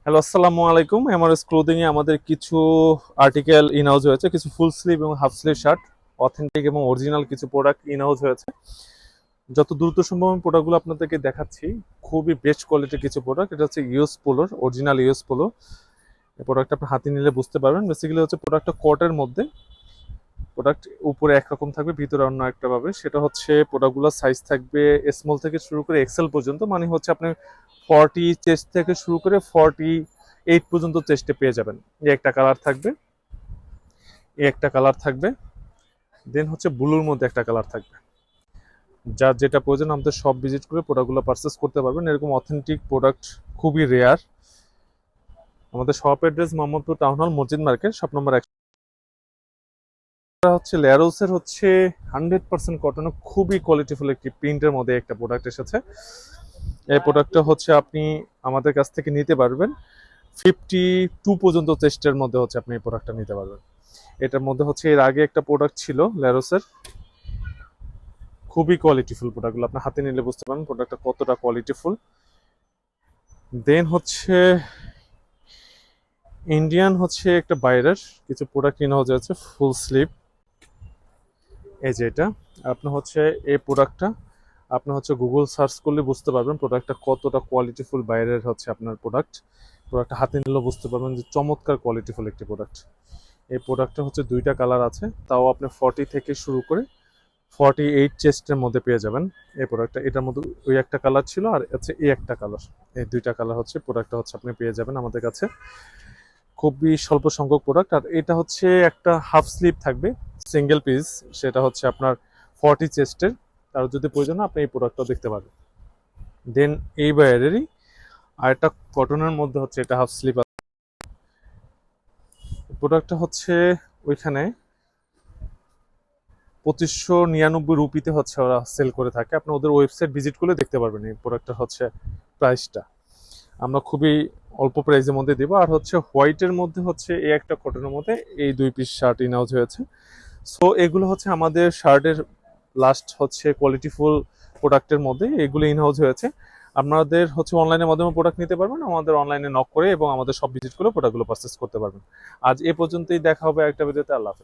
Hello, আসসালামু আলাইকুম। Mrs clothing এ আমাদের কিছু আর্টিকেল ইন হাউস হয়েছে, কিছু ফুল স্লিভ এবং হাফ স্লিভ শার্ট, অথেন্টিক এবং অরিজিনাল কিছু প্রোডাক্ট ইন হাউস হয়েছে। যত দ্রুত সম্ভব আমি প্রোডাক্টগুলো আপনাদেরকে দেখাচ্ছি। খুবই বেস্ট কোয়ালিটির কিছু প্রোডাক্ট। এটা হচ্ছে ইউএস পোলোর, অরিজিনাল ইউএস পোলো। এই প্রোডাক্টটা আপনি হাতে নিলে বুঝতে পারবেন। বেসিক্যালি হচ্ছে প্রোডাক্টটা কটের মধ্যে। প্রোডাক্ট উপরে একরকম থাকবে, ভিতরে অন্য একটা পাবে। সেটা হচ্ছে প্রোডাক্টগুলোর সাইজ থাকবে স্মল থেকে শুরু করে এক্সেল পর্যন্ত, মানে হচ্ছে আপনি 40 চেস্ট থেকে শুরু করে 48 পর্যন্ত চেস্টে পেয়ে যাবেন। এই একটা কালার থাকবে, এই একটা কালার থাকবে, দেন হচ্ছে ব্লুর মধ্যে একটা কালার থাকবে। যার যেটা প্রয়োজন আমাদের সব ভিজিট করে প্রোডাক্টগুলো পারচেস করতে পারবেন। এরকম অথেন্টিক প্রোডাক্ট খুবই রেয়ার। আমাদের shop address Mohammadpur town hall, মসজিদ মার্কেট, শপ নম্বর 1। হচ্ছে ল্যারোসের হচ্ছে 100% কটন, খুবই কোয়ালিটিফুল একটি প্রিন্টের মধ্যে একটা প্রোডাক্ট এসেছে। এই প্রোডাক্টটা হচ্ছে আপনি আমাদের কাছ থেকে নিতে পারবেন 52 পর্যন্ত চেস্টের মধ্যে হচ্ছে আপনি এই প্রোডাক্টটা নিতে পারবেন। এটার মধ্যে হচ্ছে এর আগে একটা প্রোডাক্ট ছিল ল্যারোসের, খুবই কোয়ালিটিফুল প্রোডাক্টগুলো আপনি হাতে নিলে বুঝতে পারবেন প্রোডাক্টটা কতটা কোয়ালিটিফুল। দেন হচ্ছে ইন্ডিয়ান হচ্ছে একটা বাইরের কিছু প্রোডাক্ট কিনা হচ্ছে ফুল স্লিভ। এই যে এটা আপনার হচ্ছে এই প্রোডাক্টটা আপনি হচ্ছে গুগল সার্চ করলে বুঝতে পারবেন প্রোডাক্টটা কতটা কোয়ালিটিফুল বাইরের হচ্ছে আপনার প্রোডাক্টটা হাতে নিলেও বুঝতে পারবেন যে চমৎকার কোয়ালিটিফুল একটি প্রোডাক্ট। এই প্রোডাক্টটা হচ্ছে দুইটা কালার আছে, তাও আপনি 40 থেকে শুরু করে 48 চেস্টের মধ্যে পেয়ে যাবেন। এই প্রোডাক্টটা এটার মধ্যে ওই একটা কালার ছিল, আর হচ্ছে এই একটা কালার, এই দুইটা কালার হচ্ছে প্রোডাক্টটা হচ্ছে আপনি পেয়ে যাবেন আমাদের কাছে। খুবই স্বল্প সংখ্যক প্রোডাক্ট। আর এটা হচ্ছে একটা হাফ স্লিভ থাকবে, সিঙ্গেল পিস, সেটা হচ্ছে আপনার 40 চেস্টের। তার যদি প্রয়োজন হয় আপনি এই প্রোডাক্টটাও দেখতে পারবেন। দেন এই বাইরেরই আর একটা কটনের মধ্যে হচ্ছে এটা হাফ স্লিভ আছে। প্রোডাক্টটা হচ্ছে ওইখানে 2599 রুপিতে হচ্ছে ওরা সেল করে থাকে। আপনি ওদের ওয়েবসাইট ভিজিট করলে দেখতে পারবেন এই প্রোডাক্টটা হচ্ছে প্রাইসটা। আমরা খুবই অল্প প্রাইসের মধ্যে দেবো। আর হচ্ছে হোয়াইটের মধ্যে হচ্ছে এই একটা কটনের মধ্যে এই 2 পিস শার্ট ইন হাউস হয়েছে। সো এগুলো হচ্ছে আমাদের শার্টের লাস্ট হচ্ছে কোয়ালিটিফুল প্রোডাক্টের মধ্যে এগুলো ইন হাউস হয়েছে। আপনাদের হচ্ছে অনলাইনের মাধ্যমে প্রোডাক্ট নিতে পারবেন, আমাদের অনলাইনে নক করে এবং আমাদের সব ভিজিট করে প্রোডাক্টগুলো পারচেস করতে পারবেন। আজ এ পর্যন্তই, দেখা হবে একটা ভিডিওতে। আল্লাহ হাফেজ।